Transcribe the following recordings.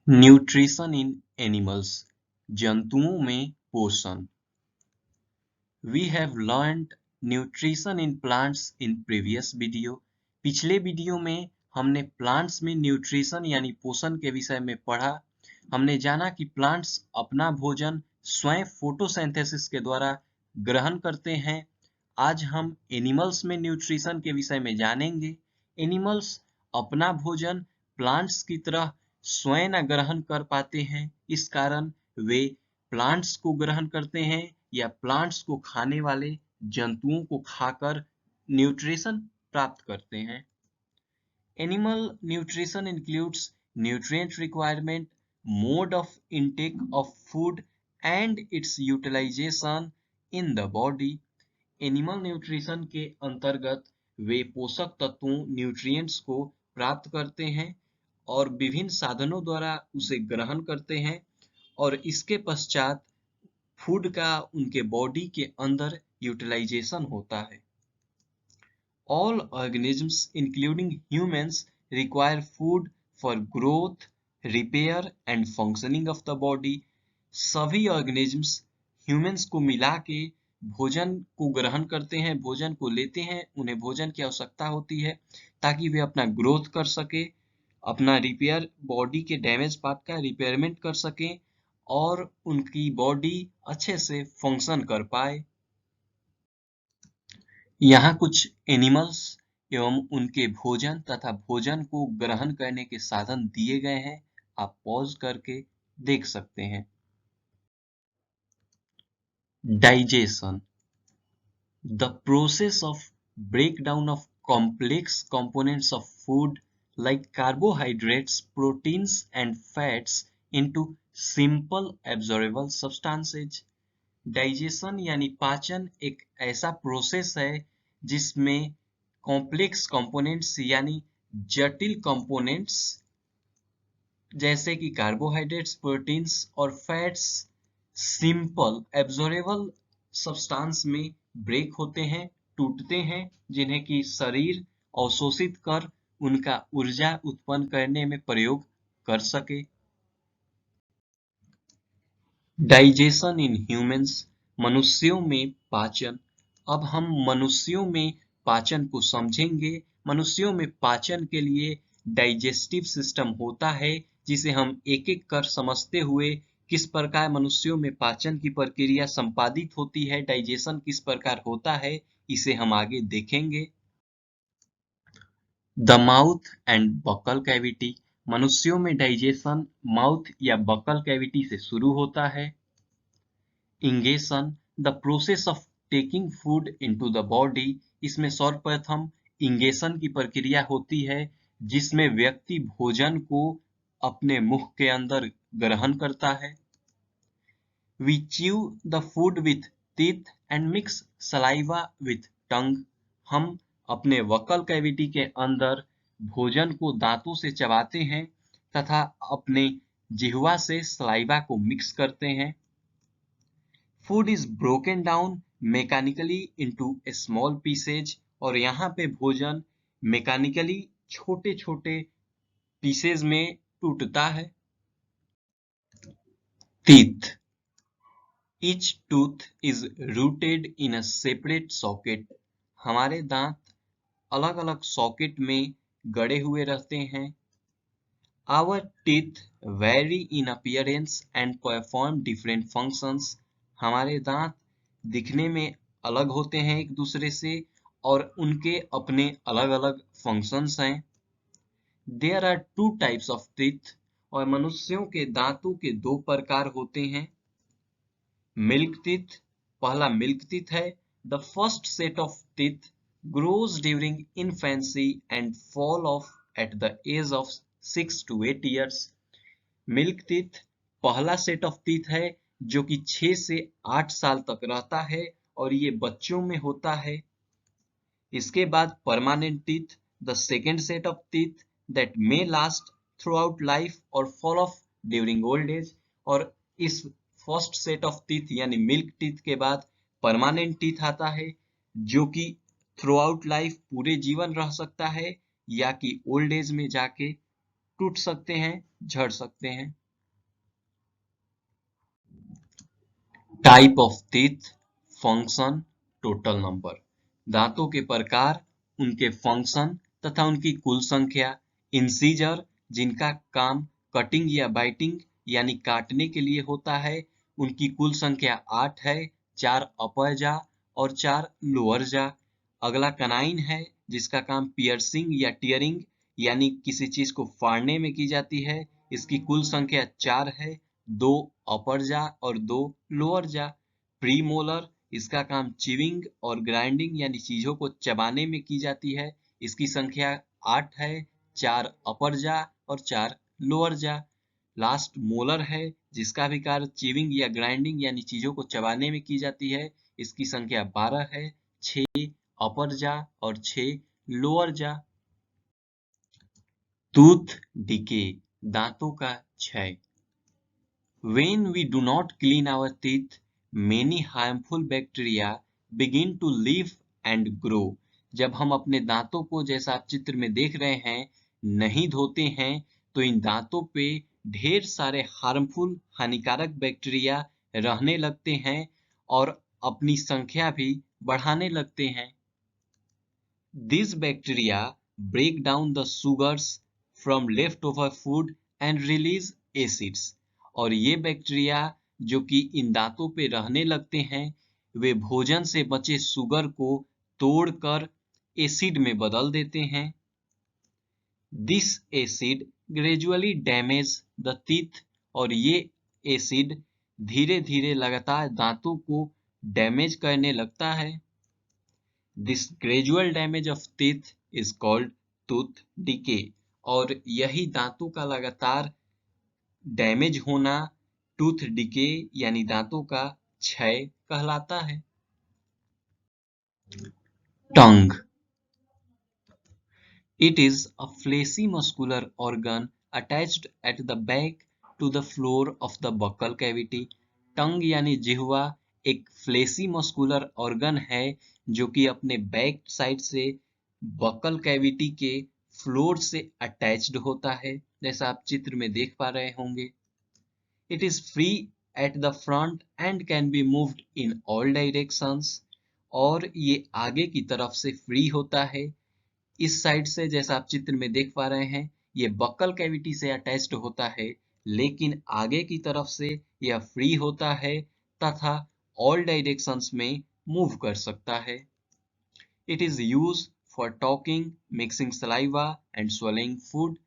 Nutrition in animals, जंतुओं में पोषण। We have learned nutrition in plants in previous video। पिछले वीडियो में हमने प्लांट्स में न्यूट्रिशन यानी पोषण के विषय में पढ़ा। हमने जाना कि प्लांट्स अपना भोजन स्वयं फोटोसिंथेसिस के द्वारा ग्रहण करते हैं। आज हम एनिमल्स में न्यूट्रिशन के विषय में जानेंगे। एनिमल्स अपना भोजन प्लांट्स की तरह स्वयं न ग्रहण कर पाते हैं, इस कारण वे प्लांट्स को ग्रहण करते हैं या प्लांट्स को खाने वाले जंतुओं को खाकर न्यूट्रिशन प्राप्त करते हैं। Animal nutrition includes nutrient requirement, mode of intake of food and its utilization in the body. Animal nutrition के अंतर्गत वे पोषक तत्वों न्यूट्रिएंट्स को प्राप्त करते हैं और विभिन्न साधनों द्वारा उसे ग्रहण करते हैं और इसके पश्चात फूड का उनके बॉडी के अंदर यूटिलाइजेशन होता है। All organisms including humans require food for growth, repair and functioning of the body। सभी organisms humans को मिला के भोजन को ग्रहण करते हैं, भोजन को लेते हैं, उन्हें भोजन की आवश्यकता होती है ताकि वे अपना ग्रोथ कर सके, अपना रिपेयर बॉडी के डैमेज पार्ट का रिपेयरमेंट कर सकें और उनकी बॉडी अच्छे से फंक्शन कर पाए। यहाँ कुछ एनिमल्स एवं उनके भोजन तथा भोजन को ग्रहण करने के साधन दिए गए हैं, आप पॉज करके देख सकते हैं। Digestion, the process of breakdown of complex components of food like carbohydrates, proteins and fats into simple absorbable substances। Digestion यानी पाचन एक ऐसा प्रोसेस है जिसमें कॉम्प्लेक्स कंपोनेंट्स यानी जटिल कंपोनेंट्स जैसे कि कार्बोहाइड्रेट्स, प्रोटीन्स और फैट्स सिंपल एब्जॉर्बेबल सब्सटेंस में ब्रेक होते हैं, टूटते हैं, जिन्हें कि शरीर अवशोषित कर उनका ऊर्जा उत्पन्न करने में प्रयोग कर सके। डाइजेशन इन ह्यूमंस, मनुष्यों में पाचन। अब हम मनुष्यों में पाचन को समझेंगे। मनुष्यों में पाचन के लिए डाइजेस्टिव सिस्टम होता है जिसे हम एक एक कर समझते हुए किस प्रकार मनुष्यों में पाचन की प्रक्रिया संपादित होती है, डाइजेशन किस प्रकार होता है, इसे हम आगे देखेंगे। The mouth and buccal cavity, मनुष्यों में डाइजेशन माउथ या बकल कैविटी से शुरू होता है। Ingestion, the process of taking food into the body, इसमें सर्वप्रथम इंगेशन की प्रक्रिया होती है जिसमें व्यक्ति भोजन को अपने मुख के अंदर ग्रहण करता है। We chew the food with teeth and mix saliva with tongue। हम अपने वक्कल कैविटी के अंदर भोजन को दांतों से चबाते हैं तथा अपने जिह्वा से सलाइवा को मिक्स करते हैं। Food is broken down mechanically into small pieces, और यहाँ पे भोजन मैकेनिकली छोटे छोटे पीसेज में टूटता है। Teeth, each tooth is rooted in a separate socket। हमारे दांत अलग अलग सॉकेट में गड़े हुए रहते हैं। Our teeth vary in appearance and perform different functions। हमारे दांत दिखने में अलग होते हैं एक दूसरे से और उनके अपने अलग अलग फंक्शंस हैं। There are two types of teeth, और मनुष्यों के दांतों के दो प्रकार होते हैं। मिल्क टीथ, पहला मिल्क टीथ है। The first set of teeth grows during infancy and fall off at the age of 6 to 8 years। Milk teeth पहला सेट ऑफ टीथ है जो कि 6 से 8 साल तक रहता है और ये बच्चों में होता है। इसके बाद permanent teeth, the second set of teeth that may last throughout life और fall off during old age. और इस फर्स्ट सेट ऑफ टीथ यानी मिल्क टीथ के बाद परमानेंट टीथ आता है जो कि थ्रू आउट लाइफ पूरे जीवन रह सकता है या कि ओल्ड एज में जाके टूट सकते हैं, झड़ सकते हैं। Type of teeth, function, total number. दांतों के प्रकार, उनके फंक्शन तथा उनकी कुल संख्या। इंसीजर, जिनका काम कटिंग या बाइटिंग यानी काटने के लिए होता है, उनकी कुल संख्या 8 है, 4 अपर जा और 4 लोअर जा। अगला कनाइन है, जिसका काम पियर्सिंग या टियरिंग यानी किसी चीज को फाड़ने में की जाती है। इसकी कुल संख्या 4 है, 2 अपर जा और 2 लोअर जा। प्री मोलर, इसका काम चिविंग और ग्राइंडिंग यानी चीजों को चबाने में की जाती है। इसकी संख्या 8 है, 4 अपर जा और 4 लोअर जा। लास्ट मोलर है, जिसका भी कार्य चिविंग या ग्राइंडिंग यानी चीजों को चबाने में की जाती है। इसकी संख्या 12 है, 6 अपर जा और 6 लोअर जा। टूथ डिके, दांतों का क्षय। When we do not clean our teeth, many harmful bacteria begin to live and grow. जब हम अपने दांतों को, जैसा आप चित्र में देख रहे हैं, नहीं धोते हैं, तो इन दांतों पे ढेर सारे हार्मफुल हानिकारक बैक्टीरिया रहने लगते हैं और अपनी संख्या भी बढ़ाने लगते हैं। These bacteria break down the sugars from leftover food and release acids. और ये बैक्टीरिया जो कि इन दांतों पे रहने लगते हैं, वे भोजन से बचे शुगर को तोड़कर एसिड में बदल देते हैं। This acid gradually damage the teeth. और ये एसिड धीरे धीरे लगातार दांतों को डैमेज करने लगता है। This gradual damage of teeth is called tooth decay. और यही दांतों का लगातार डैमेज होना टूथ डिके यानी दांतों का क्षय कहलाता है। टंग, it is a fleshy muscular organ attached at the back to the floor of the buccal cavity. टंग यानी जिह्वा एक फ्लेसी मस्कुलर ऑर्गन है जो कि अपने बैक साइड से बकल कैविटी के फ्लोर से अटैच्ड होता है, जैसा आप चित्र में देख पा रहे होंगे। It is free at the front end can be moved in all directions. और ये आगे की तरफ से फ्री होता है। इस साइड से, जैसा आप चित्र में देख पा रहे हैं, ये बक्कल कैविटी से अटैच्ड होता है, लेकिन आगे की तरफ से यह फ्री होता है तथा ऑल डायरेक्शंस में मूव कर सकता है। It is use for talking, mixing saliva and swallowing food.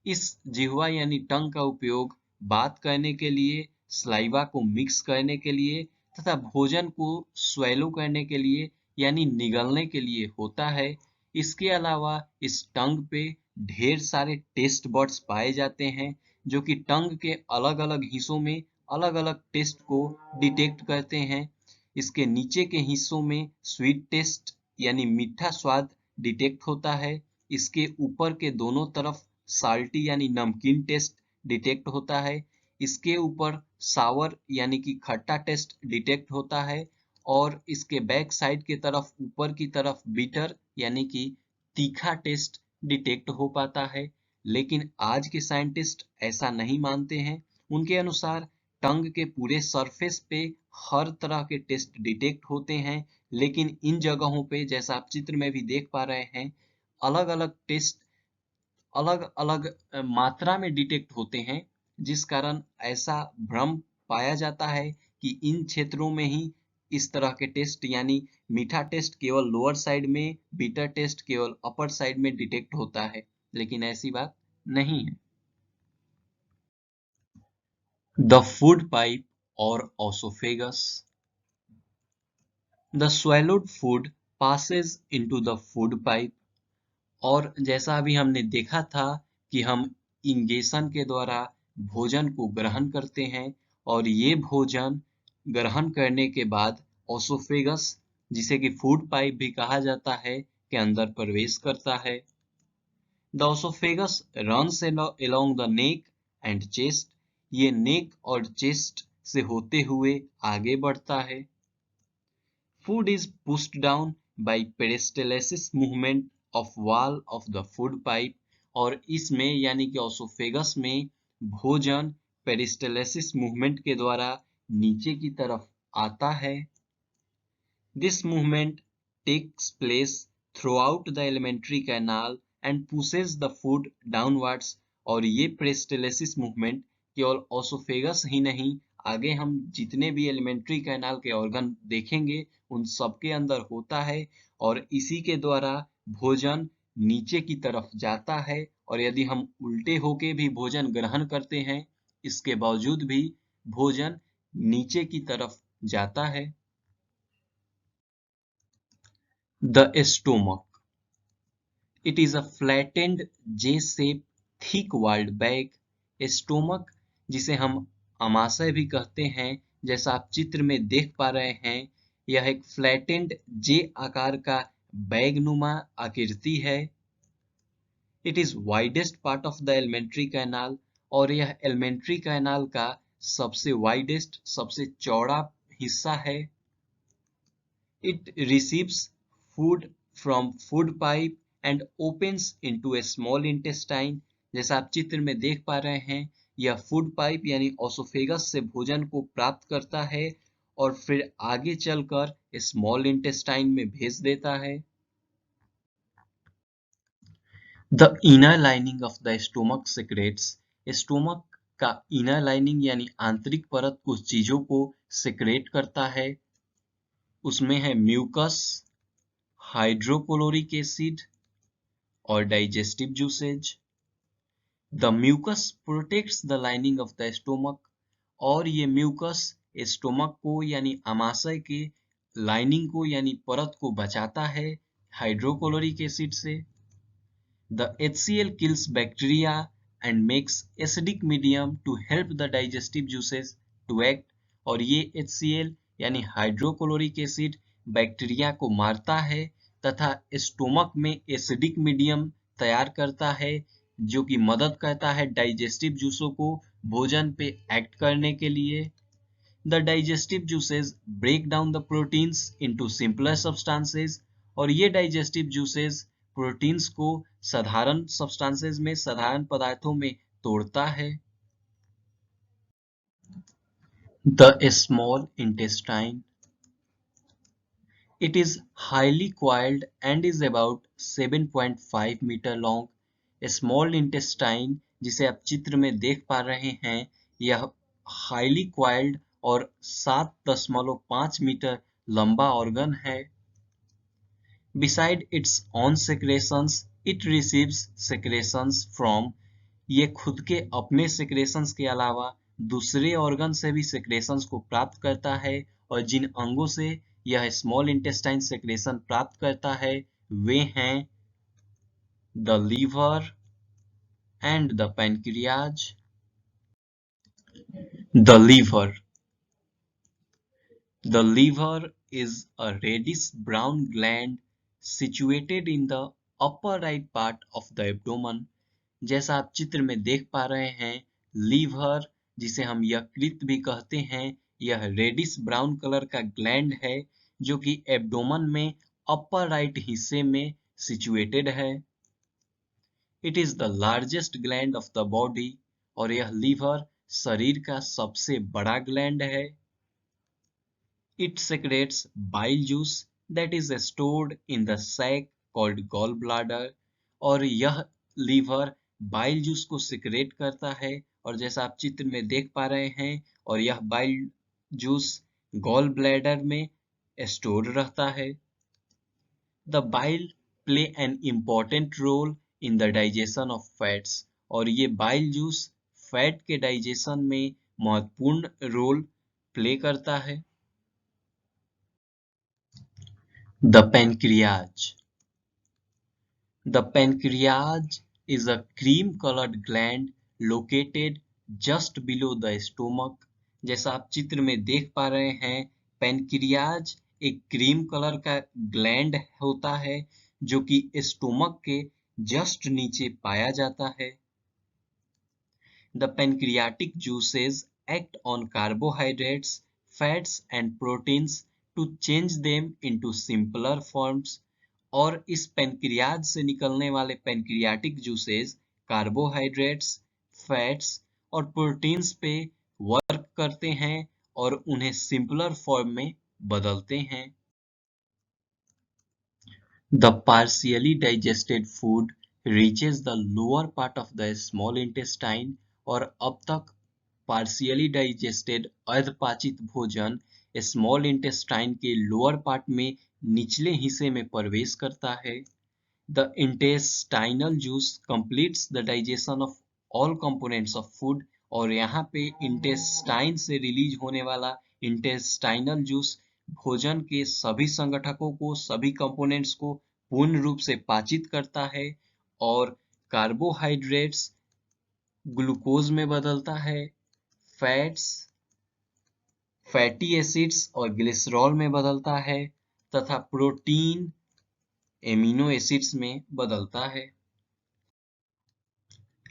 इस जिह्वा यानी टंग का उपयोग बात करने के लिए, सलाइवा को मिक्स करने के लिए तथा भोजन को स्वेलो करने के लिए यानी निगलने के लिए होता है। इसके अलावा इस टंग पे ढेर सारे टेस्ट बड्स पाए जाते हैं जो कि टंग के अलग अलग हिस्सों में अलग अलग टेस्ट को डिटेक्ट करते हैं। इसके नीचे के हिस्सों में स्वीट टेस्ट यानी मीठा स्वाद डिटेक्ट होता है। इसके ऊपर के दोनों तरफ साल्टी यानी नमकीन टेस्ट डिटेक्ट होता है। इसके ऊपर सावर यानी कि खट्टा टेस्ट डिटेक्ट होता है और इसके बैक साइड के तरफ ऊपर की तरफ बीटर यानी कि तीखा टेस्ट डिटेक्ट हो पाता है। लेकिन आज के साइंटिस्ट ऐसा नहीं मानते हैं। उनके अनुसार टंग के पूरे सरफेस पे हर तरह के टेस्ट डिटेक्ट होते हैं, लेकिन इन जगहों पे, जैसा आप चित्र में भी देख पा रहे हैं, अलग अलग टेस्ट अलग अलग मात्रा में डिटेक्ट होते हैं, जिस कारण ऐसा भ्रम पाया जाता है कि इन क्षेत्रों में ही इस तरह के टेस्ट यानी मीठा टेस्ट केवल लोअर साइड में, बीटर टेस्ट केवल अपर साइड में डिटेक्ट होता है, लेकिन ऐसी बात नहीं है। द फूड पाइप और oesophagus. The swallowed food passes into the food pipe। और जैसा अभी हमने देखा था कि हम इंगेशन के द्वारा भोजन को ग्रहण करते हैं और ये भोजन ग्रहण करने के बाद ओसोफेगस, जिसे कि फूड पाइप भी कहा जाता है, के अंदर प्रवेश करता है। The oesophagus runs along the neck and chest. ये नेक और चेस्ट से होते हुए आगे बढ़ता है। Food is pushed down by peristalsis movement of wall of the food pipe। और इसमें यानी कि ओसोफेगस में भोजन पेरिस्टालसिस मूवमेंट के द्वारा नीचे की तरफ आता है। This movement takes place throughout the alimentary canal and pushes the food downwards. और ये पेरिस्टालसिस मूवमेंट केवल ओसोफेगस ही नहीं, आगे हम जितने भी एलिमेंट्री कैनाल के ऑर्गन देखेंगे उन सबके अंदर होता है और इसी के द्वारा भोजन नीचे की तरफ जाता है। और यदि हम उल्टे होके भी भोजन ग्रहण करते हैं, इसके बावजूद भी भोजन नीचे की तरफ जाता है। The stomach, it is a flattened J shape thick walled bag. Stomach, जिसे हम अमाशय भी कहते हैं, जैसा आप चित्र में देख पा रहे हैं, यह एक फ्लैटेंड जे आकार का बैगनुमा आकृति है। It is widest part of the alimentary canal, और यह एलिमेंट्री कैनाल का सबसे वाइडेस्ट, सबसे चौड़ा हिस्सा है। It receives food from food pipe and opens into a small intestine। जैसा आप चित्र में देख पा रहे हैं, यह फूड पाइप यानी ओसोफेगस से भोजन को प्राप्त करता है और फिर आगे चलकर स्मॉल इंटेस्टाइन में भेज देता है। The inner lining of the stomach secrets, stomach का इनर लाइनिंग यानी आंतरिक परत कुछ चीजों को सेक्रेट करता है। उसमें है म्यूकस, हाइड्रोक्लोरिक एसिड और digestive juices. The mucus protects the lining of the stomach, और ये म्यूकस स्टोमक को यानी अमाशय के लाइनिंग को यानी परत को बचाता है हाइड्रोक्लोरिक एसिड से। The HCl kills bacteria and makes acidic medium to help the digestive juices to act। और ये HCl यानी हाइड्रोक्लोरिक एसिड बैक्टीरिया को मारता है तथा स्टोमक में एसिडिक मीडियम तैयार करता है, जो कि मदद करता है डाइजेस्टिव जूसों को भोजन पे एक्ट करने के लिए। The digestive juices break down the proteins into simpler substances, और ये digestive juices प्रोटीन्स को साधारण सब्सटेंसेस में, साधारण पदार्थों में तोड़ता है। The small intestine, it is highly coiled and is about 7.5 metre long। Small intestine, जिसे आप चित्र में देख पा रहे हैं, यह हाईली क्वाइल्ड और 7.5 मीटर लंबा ऑर्गन है। Beside its own secretions, it receives secretions from, ये खुद के अपने secretions के अलावा दूसरे ऑर्गन से भी secretions को प्राप्त करता है, और जिन अंगों से यह स्मॉल इंटेस्टाइन secretion प्राप्त करता है वे हैं the liver and the pancreas। The liver, the liver is a reddish brown gland situated in the upper right part of the abdomen। जैसा आप चित्र में देख पा रहे हैं, लीवर, जिसे हम यकृत भी कहते हैं, यह रेडिश ब्राउन कलर का ग्लैंड है जो कि एब्डोमन में अपर राइट हिस्से में सिचुएटेड है। It is the largest gland of the body, और यह लीवर शरीर का सबसे बड़ा ग्लैंड है। It secretes bile juice that is stored in the sac called gallbladder। और यह लीवर बाइल जूस को सिक्रेट करता है, और जैसा आप चित्र में देख पा रहे हैं, और यह बाइल जूस गॉल ब्लैडर में स्टोर रहता है। The bile play an important role in the digestion of fats। और ये बाइल जूस फैट के डाइजेशन में महत्वपूर्ण रोल प्ले करता है। The pancreas, the pancreas is a cream-colored gland located just below the stomach। जैसा आप चित्र में देख पा रहे हैं, पैनक्रियाज एक क्रीम कलर का ग्लैंड होता है जो कि स्टोमक के जस्ट नीचे पाया जाता है। The pancreatic juices act on carbohydrates, fats and proteins to change them into simpler forms। और इस पैनक्रियाज से निकलने वाले पैनक्रियाटिक जूसेस कार्बोहाइड्रेट्स, फैट्स और प्रोटीन्स पे वर्क करते हैं और उन्हें सिंपलर फॉर्म में बदलते हैं। The partially digested food reaches the lower part of the small intestine और अब तक partially digested अर्धपाचित भोजन स्मॉल इंटेस्टाइन के लोअर पार्ट में निचले हिस्से में प्रवेश करता है। The intestinal juice completes the digestion of all components of food और यहाँ पे इंटेस्टाइन से रिलीज होने वाला इंटेस्टाइनल जूस भोजन के सभी संगठकों को, सभी कंपोनेंट्स को पूर्ण रूप से पाचित करता है और कार्बोहाइड्रेट्स ग्लूकोज में बदलता है, फैट्स फैटी एसिड्स और ग्लिसरॉल में बदलता है तथा प्रोटीन एमिनो एसिड्स में बदलता है।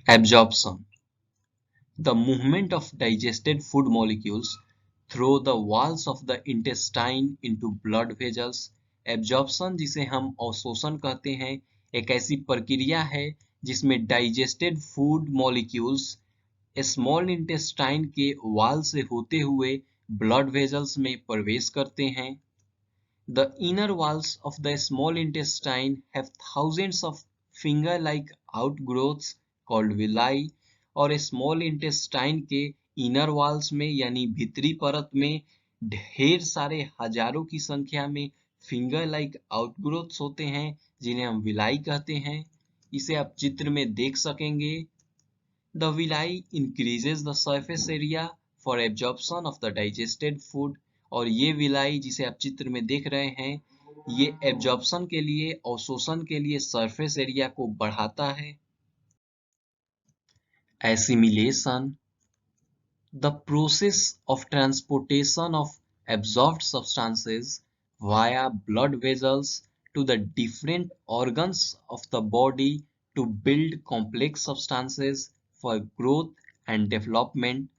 Absorption: the movement of digested food molecules through the walls of the intestine into blood vessels। Absorption जिसे हम अवशोषण कहते हैं, एक ऐसी प्रक्रिया है जिसमें digested food molecules small intestine के वाल से होते हुए ब्लड वेजल्स में प्रवेश करते हैं। The inner walls of the small intestine have thousands of finger-like outgrowths called villi और स्मॉल इंटेस्टाइन के इनर वॉल्स में यानी भीतरी परत में ढेर सारे हजारों की संख्या में फिंगर लाइक आउटग्रोथ्स होते हैं जिन्हें हम विलाई कहते हैं। इसे आप चित्र में देख सकेंगे। The villi increases the surface area for absorption of the digested food और ये विलाई जिसे आप चित्र में देख रहे हैं ये एब्जॉर्प्शन के लिए अवशोषण के लिए सरफेस एरिया को बढ़ाता है। Assimilation: the process of transportation of absorbed substances via blood vessels to the different organs of the body to build complex substances for growth and development।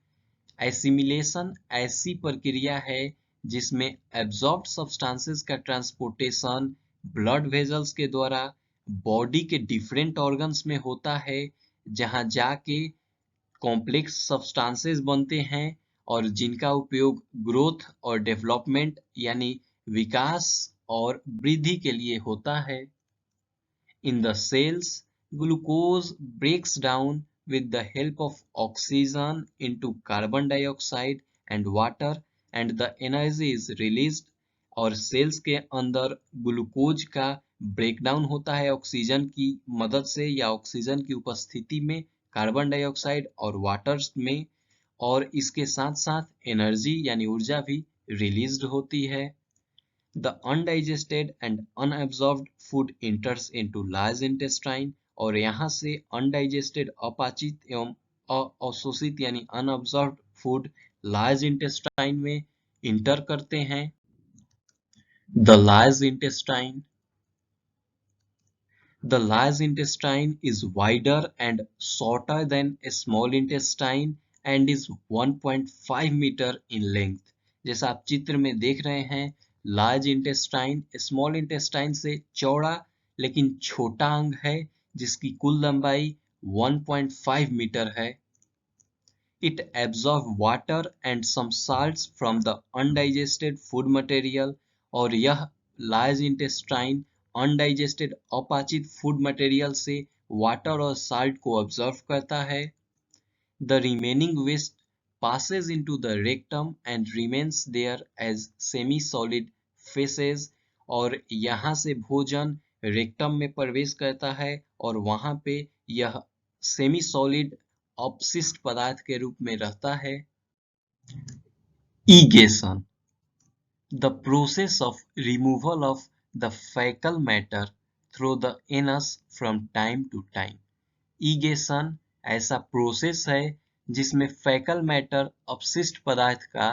Assimilation ऐसी प्रक्रिया है जिसमें एब्जॉर्ब्ड सब्सटेंसेस का transportation blood vessels के द्वारा body के different organs में होता है जहां जाके कॉम्प्लेक्स सब्सटेंसेस बनते हैं और जिनका उपयोग ग्रोथ और डेवलपमेंट यानी विकास और वृद्धि के लिए होता है। In the cells, glucose breaks down with the help of oxygen into carbon dioxide and water and the energy is released और सेल्स के अंदर ग्लूकोज का ब्रेकडाउन होता है ऑक्सीजन की मदद से या ऑक्सीजन की उपस्थिति में कार्बन डाइऑक्साइड और वाटर में और इसके साथ साथ एनर्जी यानी ऊर्जा भी रिलीज्ड होती है। The undigested and unabsorbed food enters into large intestine और यहाँ से undigested अपाचित एवं अवशोषित यानी unabsorbed food large intestine में इंटर करते हैं। The large intestine. The large intestine is wider and shorter than a small intestine and is 1.5 metre in length। जैसा आप चित्र में देख रहे हैं लार्ज इंटेस्टाइन स्मॉल इंटेस्टाइन से चौड़ा लेकिन छोटा अंग है जिसकी कुल लंबाई 1.5 मीटर है। It absorbs water and some salts from the undigested food material और यह लार्ज इंटेस्टाइन अनडाइजेस्टेड अपाचित फूड मटेरियल से वाटर और साल्ट को ऑब्जर्व करता है। The remaining waste passes into the rectum and remains there as semi-solid feces और यहाँ से भोजन रेक्टम में प्रवेश करता है और वहाँ पे यह सेमी सॉलिड अपशिष्ट पदार्थ के रूप में रहता है। Egation: the process of removal of the fecal matter through the anus from time to time। ईगेशन ऐसा प्रोसेस है जिसमें फैकल मैटर अपशिष्ट पदार्थ का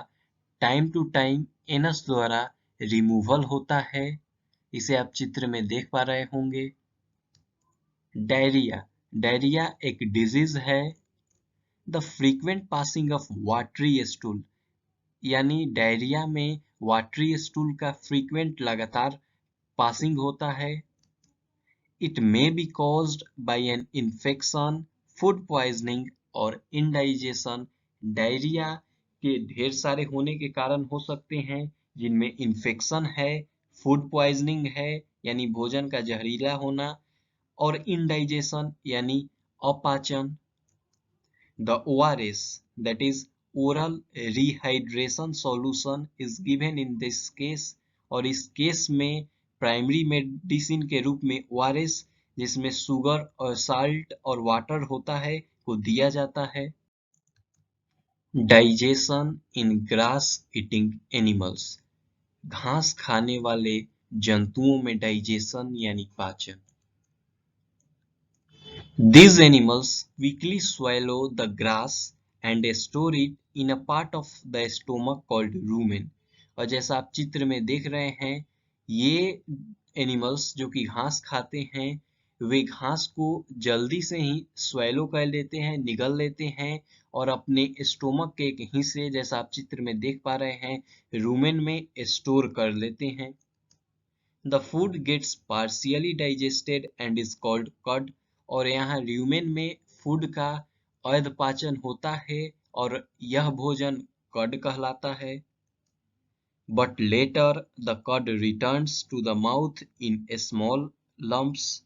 टाइम टू टाइम एनस द्वारा रिमूवल होता है। इसे आप चित्र में देख पा रहे होंगे। डायरिया: डायरिया एक डिजीज है। The frequent passing of watery stool यानी डायरिया में वाटरी स्टूल का फ्रीक्वेंट लगातार पासिंग होता है। It may be caused by an infection, food poisoning और इंडाइजेशन डायरिया के ढेर सारे होने के कारण हो सकते हैं, जिनमें इन्फेक्शन है, फूड पॉइजनिंग है यानी भोजन का जहरीला होना, और इंडाइजेशन यानी अपाचन। The ORS, that is oral rehydration solution, is given in this case, और इस केस में प्राइमरी मेडिसिन के रूप में ORS, जिसमें शुगर और साल्ट और वाटर होता है, को दिया जाता है। डाइजेशन इन ग्रास ईटिंग एनिमल्स, घास खाने वाले जंतुओं में डाइजेशन यानी पाचन। These animals quickly swallow the grass and store it in a part of the stomach called rumen। और जैसा आप चित्र में देख रहे हैं, ये एनिमल्स जो कि घास खाते हैं, वे घास को जल्दी से ही स्वैलो कर लेते हैं, निगल लेते हैं और अपने स्टोमक के एक हिस्से, जैसा आप चित्र में देख पा रहे हैं, रूमेन में स्टोर कर लेते हैं। The food gets partially digested and is called cud। और यहाँ र्यूमेन में फूड का अर्धपाचन होता है और यह भोजन कड कहलाता है। But later the cud returns to the mouth in small lumps।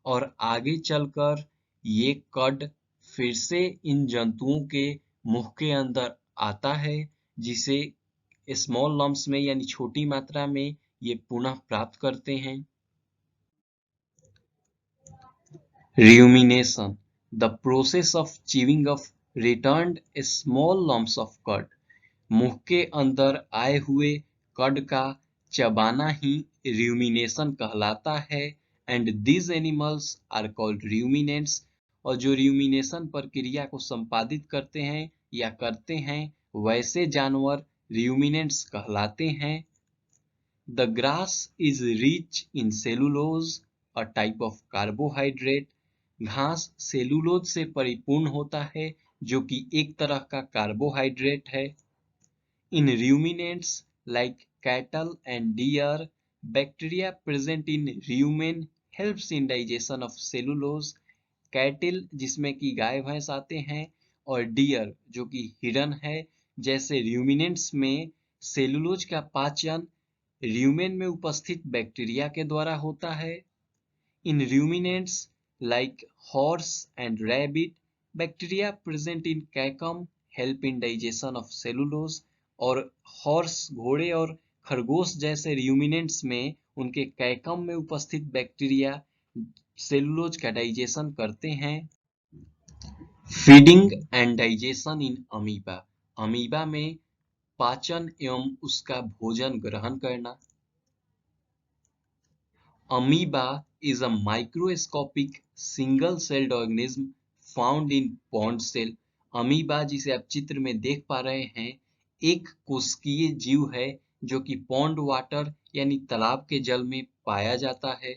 और आगे चलकर ये कड फिर से इन जंतुओं के मुख के अंदर आता है, जिसे स्मॉल लम्प्स में यानी छोटी मात्रा में ये पुनः प्राप्त करते हैं। Rumination, the process of chewing of returned small lumps of cud। मुंह के अंदर आए हुए कड का चबाना ही rumination कहलाता है। And these animals are called ruminants। और जो rumination प्रक्रिया को संपादित करते हैं या करते हैं, वैसे जानवर ruminants कहलाते हैं। The grass is rich in cellulose, a type of carbohydrate। घास सेलुलोज से परिपूर्ण होता है, जो कि एक तरह का कार्बोहाइड्रेट है। इन ruminants like cattle and deer, bacteria present in rumen helps in digestion of cellulose। कैटिल जिसमें कि गाय भैंस आते हैं और डियर जो कि हिरन है, जैसे ruminants में सेलुलोज का पाचन र्यूमेन में उपस्थित बैक्टीरिया के द्वारा होता है। इन ruminants like horse and rabbit, bacteria present in caecum help in digestion of cellulose। और हॉर्स घोड़े और खरगोश जैसे ruminants में उनके कैकम में उपस्थित बैक्टीरिया सेलुलोज का डाइजेशन करते हैं। Feeding and digestion in amoeba, amoeba में पाचन एवं उसका भोजन ग्रहण करना। Amoeba is a microscopic single-celled organism found in pond cell। Amoeba जिसे आप चित्र में देख पा रहे हैं, एक कोशिकीय जीव है जो कि पॉन्ड वाटर यानी तालाब के जल में पाया जाता है।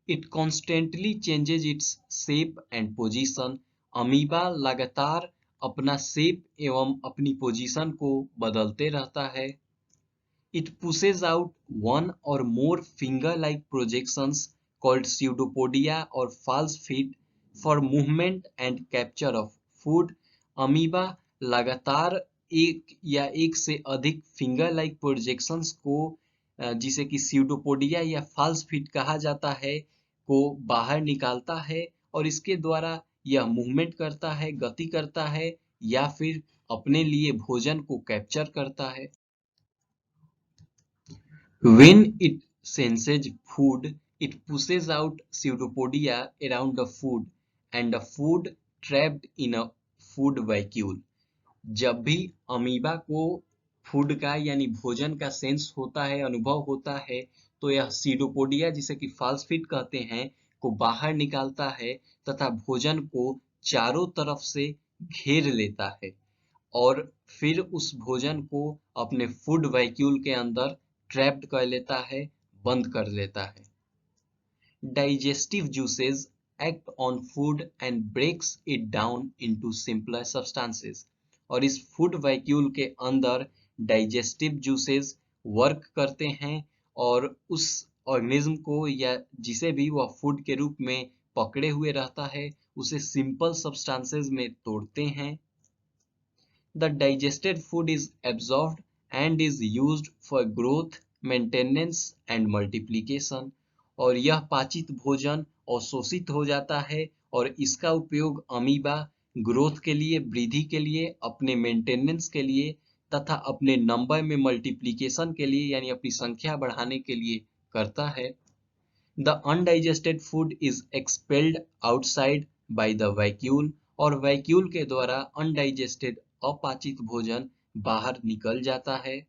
It constantly changes its shape and position। Amoeba लगातार अपना शेप एवं अपनी पोजीशन को बदलते रहता है। It pushes out one or more finger-like projections called pseudopodia or false feet for movement and capture of food। Amoeba लगातार एक या एक से अधिक फिंगर-लाइक प्रोजेक्शंस को, जिसे कि स्यूडोपोडिया या फाल्स फीट कहा जाता है, को बाहर निकालता है और इसके द्वारा यह मूवमेंट करता है, गति करता है या फिर अपने लिए भोजन को कैप्चर करता है। When it senses food, it pushes out pseudopodia around the food and the food trapped in a food vacuole। जब भी अमीबा को फूड का यानी भोजन का सेंस होता है, अनुभव होता है, तो यह सीडोपोडिया जिसे कि फाल्स फीट कहते हैं को बाहर निकालता है तथा भोजन को चारों तरफ से घेर लेता है और फिर उस भोजन को अपने फूड वैक्यूल के अंदर ट्रैप्ड कर लेता है, बंद कर लेता है। Digestive juices act on food and breaks it down into simpler substances। और इस फूड वैक्यूल के अंदर डाइजेस्टिव जूसेस वर्क करते हैं और उस ऑर्गेनिज्म को या जिसे भी वह फूड के रूप में पकड़े हुए रहता है, उसे सिंपल सब्सटेंसेस में तोड़ते हैं। The digested food is absorbed and is used for growth, maintenance and multiplication। और यह पाचित भोजन अवशोषित हो जाता है और इसका उपयोग अमीबा ग्रोथ के लिए, वृद्धि के लिए, अपने मेंटेनेंस के लिए तथा अपने नंबर में मल्टीप्लिकेशन के लिए यानी अपनी संख्या बढ़ाने के लिए करता है। The undigested food is expelled outside by the vacuole। और वैक्यूल के द्वारा अनडाइजेस्टेड अपाचित भोजन बाहर निकल जाता है।